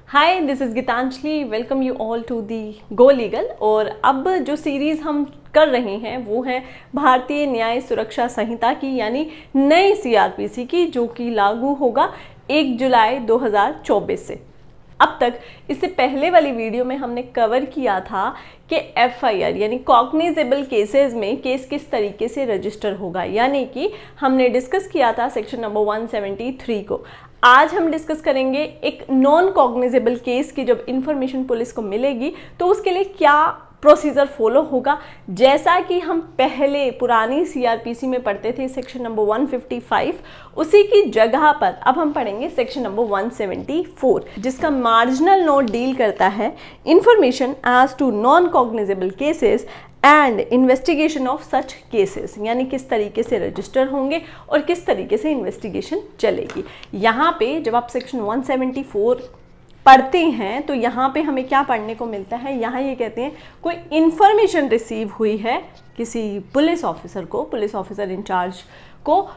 Hi, this is Geetanjali. Welcome you all to the go legal. और अब जो series हम कर रहे हैं वो है भारतीय न्याय सुरक्षा संहिता की, यानी नई सीआरपीसी की, जो कि लागू होगा 1 जुलाई 2024 से। अब तक इससे पहले वाली वीडियो में हमने कवर किया था कि एफआईआर यानी कॉग्निजेबल केसेस में केस किस तरीके से रजिस्टर होगा, यानी कि हमने डिस्कस किया था सेक्शन नंबर 173 को। आज हम डिस्कस करेंगे एक नॉन कॉग्निजेबल केस की जब इंफॉर्मेशन पुलिस को मिलेगी तो उसके लिए क्या प्रोसीजर फॉलो होगा। जैसा कि हम पहले पुरानी सीआरपीसी में पढ़ते थे सेक्शन नंबर 155, उसी की जगह पर अब हम पढ़ेंगे सेक्शन नंबर 174, जिसका मार्जिनल नोट डील करता है information as to non cognizable cases and investigation of such cases, यानी किस तरीके से रजिस्टर होंगे और किस तरीके से इन्वेस्टिगेशन चलेगी। यहाँ पे जब आप सेक्शन 174 पढ़ते हैं तो यहाँ पे हमें क्या पढ़ने को मिलता है, यहाँ ये कहते हैं कोई इन्फॉर्मेशन रिसीव हुई है किसी पुलिस ऑफिसर को, पुलिस ऑफिसर इंचार्ज को,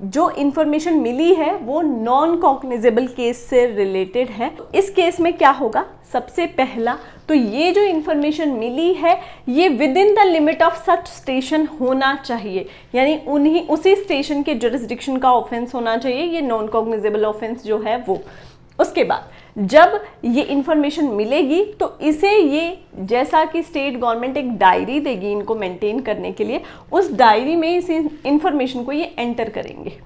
जो इन्फॉर्मेशन मिली है वो नॉन कॉग्निजेबल केस से रिलेटेड है। तो इस केस में क्या होगा, सबसे पहला तो ये जो इन्फॉर्मेशन मिली है ये with in the limit of such station होना चाहिए, यानी उसी स्टेशन के जुरिस्डिक्शन का ऑफेंस होना चाहिए, ये नॉन कॉग्निजेबल ऑफेंस जो है वो। उसके बाद जब ये इंफॉर्मेशन मिलेगी तो इसे ये, जैसा कि स्टेट गवर्नमेंट एक डायरी देगी इनको मेंटेन करने के लिए, उस डायरी में इस इंफॉर्मेशन को ये एंटर करेंगे।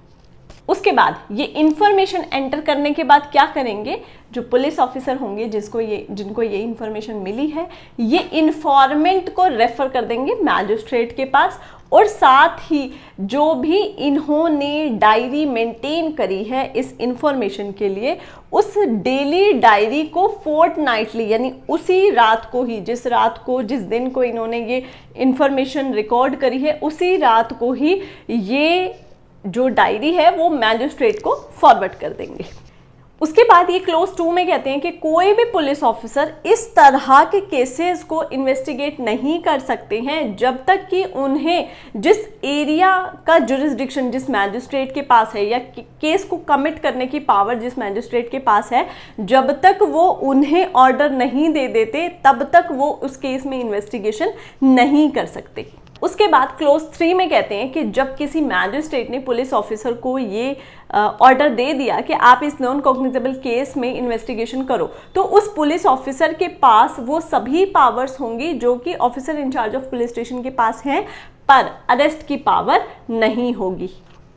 उसके बाद ये इंफॉर्मेशन एंटर करने के बाद क्या करेंगे, जो पुलिस ऑफिसर होंगे जिनको ये इंफॉर्मेशन मिली है, ये इंफॉर्मेंट को रेफर कर देंगे मैजिस्ट्रेट के पास, और साथ ही जो भी इन्होंने डायरी मेंटेन करी है इस इंफॉर्मेशन के लिए, उस डेली डायरी को फोर्टनाइटली, यानी उसी रात को ही, जिस दिन को इन्होंने ये इंफॉर्मेशन रिकॉर्ड करी है, उसी रात को ही ये जो डायरी है वो मैजिस्ट्रेट को फॉरवर्ड कर देंगे। उसके बाद ये क्लोज 2 में कहते हैं कि कोई भी पुलिस ऑफिसर इस तरह के केसेस को इन्वेस्टिगेट नहीं कर सकते हैं जब तक कि उन्हें जिस एरिया का जुरिस्डिक्शन जिस मैजिस्ट्रेट के पास है, या केस को कमिट करने की पावर जिस मैजिस्ट्रेट के पास है, जब तक वो उन्हें ऑर्डर नहीं दे देते तब तक वो उस केस में इन्वेस्टिगेशन नहीं कर सकते। उसके बाद क्लोज 3 में कहते हैं कि जब किसी मैजिस्ट्रेट ने पुलिस ऑफिसर को ये ऑर्डर दे दिया कि आप इस नॉन कॉग्निजेबल केस में इन्वेस्टिगेशन करो, तो उस पुलिस ऑफिसर के पास वो सभी पावर्स होंगी जो कि officer in charge of police station के पास हैं, पर अरेस्ट की पावर नहीं होगी।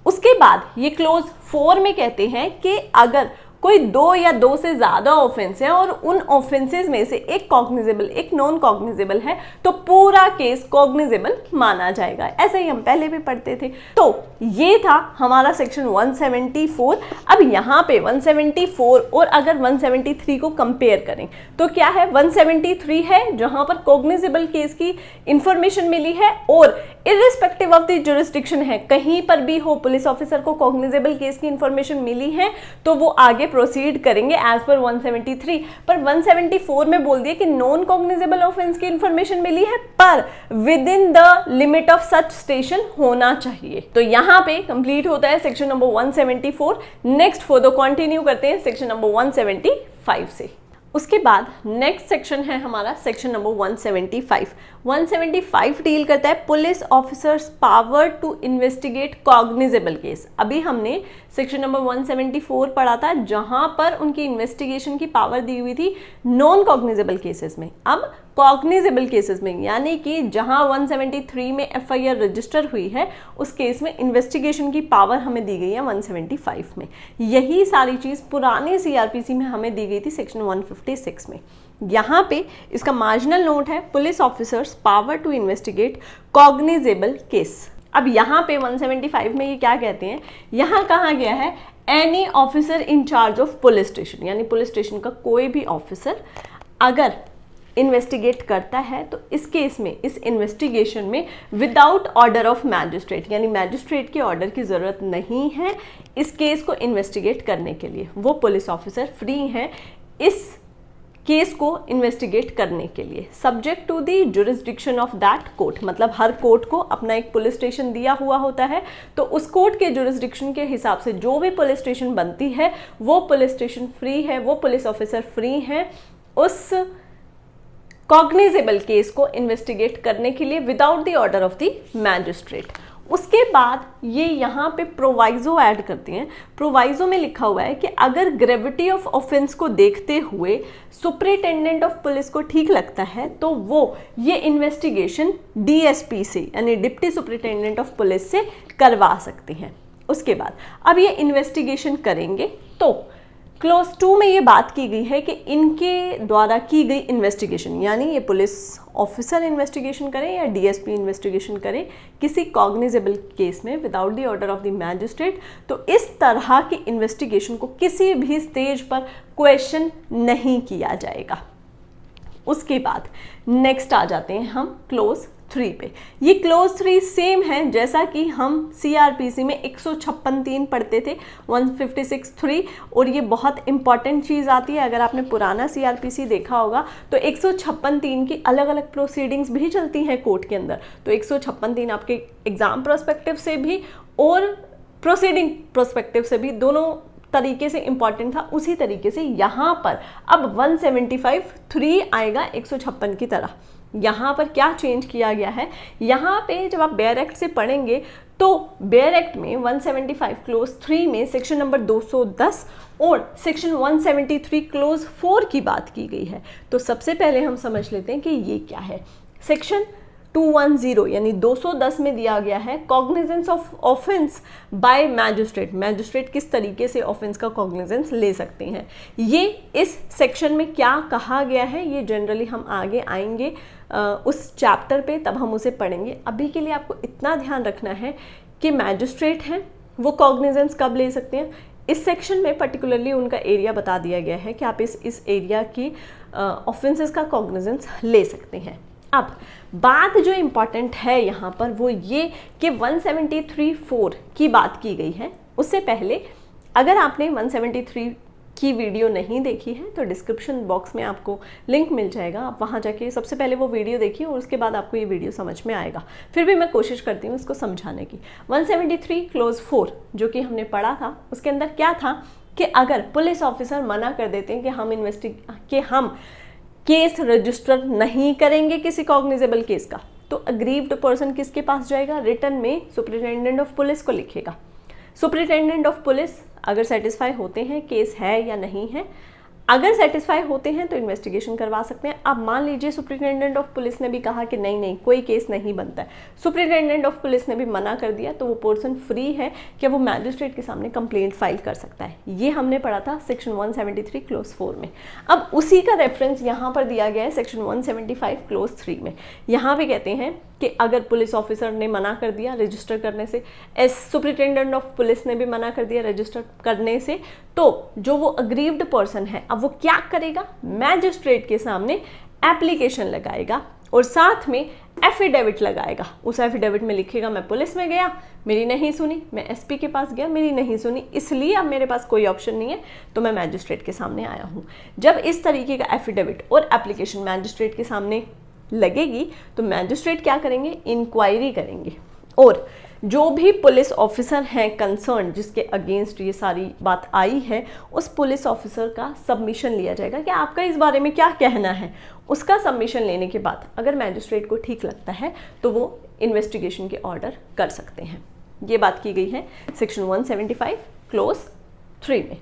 उसके बाद ये क्लोज 4 में कहते हैं कि अगर कोई 2 या 2 से ज़्यादा ऑफेंस है और उन ऑफेंसेस में से एक कॉग्निजेबल एक नॉन कॉग्निजेबल है तो पूरा केस कॉग्निजेबल माना जाएगा। ऐसा ही हम पहले भी पढ़ते थे। तो ये था हमारा सेक्शन 174। अब यहाँ पे 174 और अगर 173 को कंपेयर करें तो क्या है, 173 है जहाँ पर कॉग्निजेबल केस की इंफॉर्मेशन मिली है और इर्रिस्पेक्टिव ऑफ द जुरिस्डिक्शन है, कहीं पर भी हो पुलिस ऑफिसर को कॉग्निजेबल केस की इंफॉर्मेशन मिली है तो वो आगे प्रोसीड करेंगे एज पर 173। पर 174 में बोल दिया कि नॉन कॉग्निजेबल ऑफेंस की इंफॉर्मेशन मिली है पर with in the limit of such station होना चाहिए। तो यहाँ पे कंप्लीट होता है section number 174। Next for continue करते हैं सेक्शन नंबर 175 से। उसके बाद नेक्स्ट सेक्शन है हमारा सेक्शन नंबर 175। 175 डील करता है police officers power to investigate cognizable case. अभी हमने सेक्शन नंबर 174 पढ़ा था जहां पर उनकी इन्वेस्टिगेशन की पावर दी हुई थी नॉन कॉग्निजेबल केसेस में। अब कॉग्निजेबल केसेस में, यानी कि जहां 173 में एफआईआर रजिस्टर हुई है उस केस में इन्वेस्टिगेशन की पावर हमें दी गई है 175 में। यही सारी चीज़ पुरानी सीआरपीसी में हमें दी गई थी सेक्शन 156 में। यहाँ पे इसका मार्जिनल नोट है police officers power to investigate cognizable case. अब यहाँ पे 175 में ये क्या कहते हैं, यहाँ कहा गया है any officer in charge of police station, यानी पुलिस स्टेशन का कोई भी ऑफिसर अगर इन्वेस्टिगेट करता है तो इस केस में, इस इन्वेस्टिगेशन में विदाउट ऑर्डर ऑफ मैजिस्ट्रेट, यानी मैजिस्ट्रेट के ऑर्डर की ज़रूरत नहीं है इस केस को इन्वेस्टिगेट करने के लिए, वो पुलिस ऑफिसर फ्री हैं इस केस को इन्वेस्टिगेट करने के लिए, subject to the jurisdiction of that court, मतलब हर कोर्ट को अपना एक पुलिस स्टेशन दिया हुआ होता है, तो उस कोर्ट के जुरिस्डिक्शन के हिसाब से जो भी पुलिस स्टेशन बनती है वो पुलिस स्टेशन फ्री है, वो पुलिस ऑफिसर फ्री हैं उस कॉग्निजेबल केस को इन्वेस्टिगेट करने के लिए without the order of the magistrate. उसके बाद ये यहाँ पे प्रोवाइजो ऐड करती हैं। प्रोवाइजो में लिखा हुआ है कि अगर ग्रेविटी ऑफ ऑफेंस को देखते हुए सुपरिटेंडेंट ऑफ पुलिस को ठीक लगता है तो वो ये इन्वेस्टिगेशन डीएसपी से यानी डिप्टी सुपरिटेंडेंट ऑफ पुलिस से करवा सकती हैं। उसके बाद अब ये इन्वेस्टिगेशन करेंगे तो क्लॉज 2 में ये बात की गई है कि इनके द्वारा की गई इन्वेस्टिगेशन, यानी ये पुलिस ऑफिसर इन्वेस्टिगेशन करें या डीएसपी इन्वेस्टिगेशन करें किसी कॉग्निजेबल केस में without the order of the magistrate, तो इस तरह की इन्वेस्टिगेशन को किसी भी स्टेज पर क्वेश्चन नहीं किया जाएगा। उसके बाद नेक्स्ट आ जाते हैं हम क्लॉज 3 पे। ये क्लॉज 3 सेम है जैसा कि हम सीआरपीसी में 156(3) पढ़ते थे, 156(3), और ये बहुत इंपॉर्टेंट चीज़ आती है। अगर आपने पुराना सीआरपीसी देखा होगा तो 156(3) की अलग अलग प्रोसीडिंग्स भी चलती हैं कोर्ट के अंदर, तो 156(3) आपके एग्जाम प्रोस्पेक्टिव से भी और प्रोसीडिंग प्रोस्पेक्टिव से भी दोनों तरीके से इंपॉर्टेंट था। उसी तरीके से यहाँ पर अब 175(3) आएगा 156 की तरह। यहाँ पर क्या चेंज किया गया है, यहाँ पे जब आप बेयर एक्ट से पढ़ेंगे तो बेयर एक्ट में 175 क्लोज 3 में सेक्शन नंबर 210 और सेक्शन 173 क्लोज 4 की बात की गई है। तो सबसे पहले हम समझ लेते हैं कि ये क्या है। सेक्शन 210 यानी 210 में दिया गया है cognizance of offence bye magistrate. Magistrate किस तरीके से ऑफेंस का कॉग्निजेंस ले सकते हैं, ये इस सेक्शन में क्या कहा गया है ये जनरली हम आगे आएंगे उस चैप्टर पे, तब हम उसे पढ़ेंगे। अभी के लिए आपको इतना ध्यान रखना है कि मैजिस्ट्रेट हैं वो कॉग्निजेंस कब ले सकते हैं। इस सेक्शन में पर्टिकुलरली उनका एरिया बता दिया गया है कि आप इस एरिया की ऑफेंसेस का कॉग्निजेंस ले सकते हैं। अब बात जो इम्पॉर्टेंट है यहाँ पर वो ये कि 173(4) की बात की गई है। उससे पहले अगर आपने 173 की वीडियो नहीं देखी है तो डिस्क्रिप्शन बॉक्स में आपको लिंक मिल जाएगा, आप वहाँ जाके सबसे पहले वो वीडियो देखिए और उसके बाद आपको ये वीडियो समझ में आएगा। फिर भी मैं कोशिश करती हूँ इसको समझाने की। 173 क्लोज 4 जो कि हमने पढ़ा था उसके अंदर क्या था कि अगर पुलिस ऑफिसर मना कर देते हैं कि हम केस रजिस्टर नहीं करेंगे किसी कॉग्निजेबल केस का, तो अग्रीव्ड पर्सन किसके पास जाएगा, रिटन में सुपरिटेंडेंट ऑफ पुलिस को लिखेगा। सुपरिटेंडेंट ऑफ पुलिस अगर सेटिस्फाई होते हैं केस है या नहीं है, अगर सेटिस्फाई होते हैं तो इन्वेस्टिगेशन करवा सकते हैं। अब मान लीजिए सुपरिटेंडेंट ऑफ पुलिस ने भी कहा कि नहीं कोई केस नहीं बनता है, सुपरिटेंडेंट ऑफ पुलिस ने भी मना कर दिया, तो वो पर्सन फ्री है कि वो मैजिस्ट्रेट के सामने कंप्लेंट फाइल कर सकता है। ये हमने पढ़ा था सेक्शन 173 क्लोज 4 में। अब उसी का रेफरेंस यहाँ पर दिया गया है सेक्शन 175 क्लोज 3 में। यहाँ पे कहते हैं कि अगर पुलिस ऑफिसर ने मना कर दिया रजिस्टर करने से, सुपरिटेंडेंट ऑफ पुलिस ने भी मना कर दिया रजिस्टर करने से, तो जो वो अग्रीव्ड पर्सन है अब वो क्या करेगा, मैजिस्ट्रेट के सामने एप्लीकेशन लगाएगा और साथ में एफिडेविट लगाएगा। उस एफिडेविट में लिखेगा मैं पुलिस में गया मेरी नहीं सुनी, मैं एसपी के पास गया मेरी नहीं सुनी, इसलिए अब मेरे पास कोई ऑप्शन नहीं है तो मैं मैजिस्ट्रेट के सामने आया हूँ। जब इस तरीके का एफिडेविट और एप्लीकेशन मैजिस्ट्रेट के सामने लगेगी तो मैजिस्ट्रेट क्या करेंगे, इंक्वायरी करेंगे और जो भी पुलिस ऑफिसर हैं कंसर्न जिसके अगेंस्ट ये सारी बात आई है उस पुलिस ऑफिसर का सबमिशन लिया जाएगा कि आपका इस बारे में क्या कहना है। उसका सबमिशन लेने के बाद अगर मैजिस्ट्रेट को ठीक लगता है तो वो इन्वेस्टिगेशन के ऑर्डर कर सकते हैं। ये बात की गई है सेक्शन 175 क्लोज 3 में।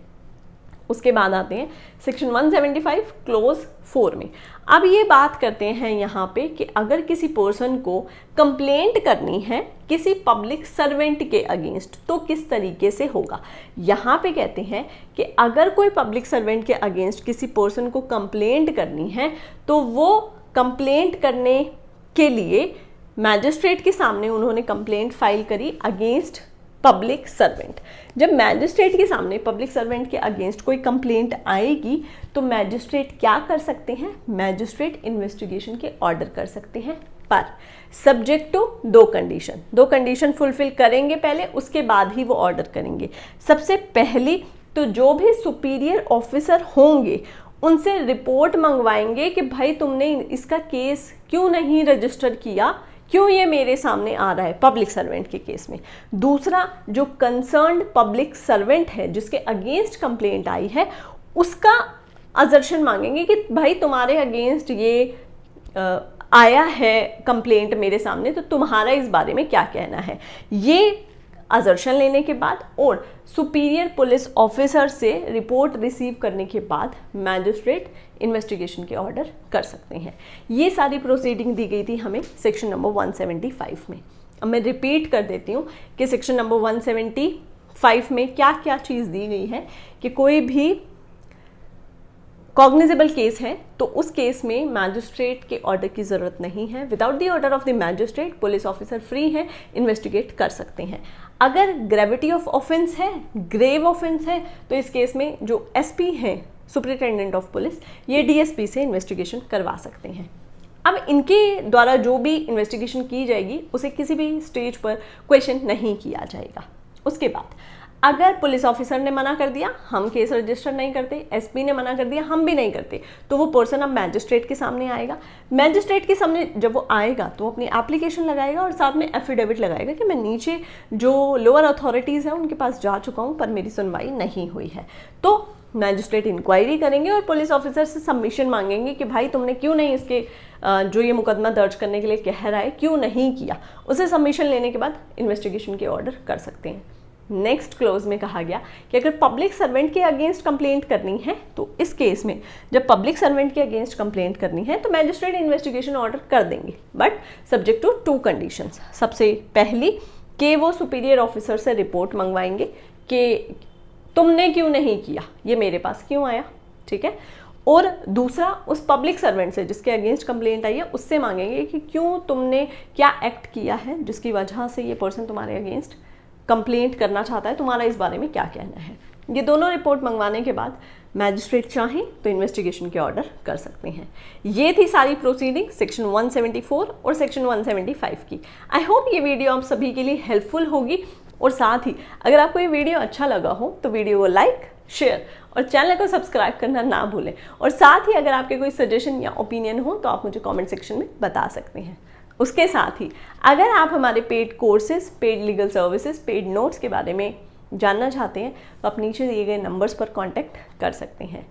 उसके बाद आते हैं सेक्शन 175 क्लोज 4 में। अब ये बात करते हैं यहाँ पे कि अगर किसी पर्सन को कंप्लेंट करनी है किसी पब्लिक सर्वेंट के अगेंस्ट तो किस तरीके से होगा। यहाँ पे कहते हैं कि अगर कोई पब्लिक सर्वेंट के अगेंस्ट किसी पर्सन को कंप्लेंट करनी है तो वो कंप्लेंट करने के लिए मैजिस्ट्रेट के सामने उन्होंने कंप्लेंट फाइल करी अगेंस्ट पब्लिक सर्वेंट। जब मैजिस्ट्रेट के सामने पब्लिक सर्वेंट के अगेंस्ट कोई कंप्लेंट आएगी तो मैजिस्ट्रेट क्या कर सकते हैं, मैजिस्ट्रेट इन्वेस्टिगेशन के ऑर्डर कर सकते हैं, पर सब्जेक्ट टू दो कंडीशन फुलफिल करेंगे पहले, उसके बाद ही वो ऑर्डर करेंगे। सबसे पहली तो जो भी सुपीरियर ऑफिसर होंगे उनसे रिपोर्ट मंगवाएंगे कि भाई तुमने इसका केस क्यों नहीं रजिस्टर किया, क्यों ये मेरे सामने आ रहा है पब्लिक सर्वेंट के केस में। दूसरा, जो कंसर्न्ड पब्लिक सर्वेंट है जिसके अगेंस्ट कंप्लेंट आई है, उसका असर्शन मांगेंगे कि भाई तुम्हारे अगेंस्ट ये आया है कंप्लेंट मेरे सामने, तो तुम्हारा इस बारे में क्या कहना है। ये असर्शन लेने के बाद और सुपीरियर पुलिस ऑफिसर से रिपोर्ट रिसीव करने के बाद मैजिस्ट्रेट इन्वेस्टिगेशन के ऑर्डर कर सकते हैं। ये सारी प्रोसीडिंग दी गई थी हमें सेक्शन नंबर 175 में। अब मैं रिपीट कर देती हूँ कि सेक्शन नंबर 175 में क्या क्या चीज़ दी गई है कि कोई भी कॉग्निजेबल केस है तो उस केस में मैजिस्ट्रेट के ऑर्डर की ज़रूरत नहीं है। Without the order of the magistrate police officer free है, इन्वेस्टिगेट कर सकते हैं। अगर ग्रेविटी ऑफ ऑफेंस है, ग्रेव ऑफेंस है, तो इस केस में जो एसपी हैं, सुपरिटेंडेंट ऑफ पुलिस, ये डीएसपी से इन्वेस्टिगेशन करवा सकते हैं। अब इनके द्वारा जो भी इन्वेस्टिगेशन की जाएगी उसे किसी भी स्टेज पर क्वेश्चन नहीं किया जाएगा। उसके बाद अगर पुलिस ऑफिसर ने मना कर दिया, हम केस रजिस्टर नहीं करते, एसपी ने मना कर दिया, हम भी नहीं करते, तो वो पर्सन अब मैजिस्ट्रेट के सामने आएगा। मैजिस्ट्रेट के सामने जब वो आएगा तो अपनी एप्लीकेशन लगाएगा और साथ में एफिडेविट लगाएगा कि मैं नीचे जो लोअर अथॉरिटीज़ हैं उनके पास जा चुका हूँ पर मेरी सुनवाई नहीं हुई है। तो मैजिस्ट्रेट इंक्वायरी करेंगे और पुलिस ऑफिसर से सबमिशन मांगेंगे कि भाई तुमने क्यों नहीं इसके जो ये मुकदमा दर्ज करने के लिए कह रहा है क्यों नहीं किया। उसे सबमिशन लेने के बाद इन्वेस्टिगेशन के ऑर्डर कर सकते हैं। नेक्स्ट क्लोज में कहा गया कि अगर पब्लिक सर्वेंट के अगेंस्ट कंप्लेंट करनी है तो इस केस में जब पब्लिक सर्वेंट के अगेंस्ट कंप्लेंट करनी है तो मैजिस्ट्रेट इन्वेस्टिगेशन ऑर्डर कर देंगे, बट सब्जेक्ट टू 2 कंडीशंस। सबसे पहली कि वो सुपीरियर ऑफिसर से रिपोर्ट मंगवाएंगे कि तुमने क्यों नहीं किया, ये मेरे पास क्यों आया, ठीक है। और दूसरा, उस पब्लिक सर्वेंट से जिसके अगेंस्ट कंप्लेंट आई है उससे मांगेंगे कि क्यों तुमने क्या एक्ट किया है जिसकी वजह से ये पर्सन तुम्हारे अगेंस्ट कंप्लेंट करना चाहता है, तुम्हारा इस बारे में क्या कहना है। ये दोनों रिपोर्ट मंगवाने के बाद मैजिस्ट्रेट चाहें तो इन्वेस्टिगेशन के ऑर्डर कर सकते हैं। ये थी सारी प्रोसीडिंग सेक्शन 174 और सेक्शन 175 की। आई होप ये वीडियो आप सभी के लिए हेल्पफुल होगी। और साथ ही अगर आपको ये वीडियो अच्छा लगा हो तो वीडियो को लाइक, शेयर और चैनल को सब्सक्राइब करना ना भूलें। और साथ ही अगर आपके कोई सजेशन या ओपिनियन हो तो आप मुझे कमेंट सेक्शन में बता सकते हैं। उसके साथ ही अगर आप हमारे paid courses, paid legal services, paid notes के बारे में जानना चाहते हैं तो आप नीचे दिए गए नंबर्स पर कांटेक्ट कर सकते हैं।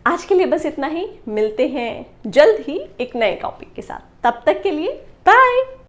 आज के लिए बस इतना ही, मिलते हैं जल्द ही एक नए टॉपिक के साथ। तब तक के लिए बाय।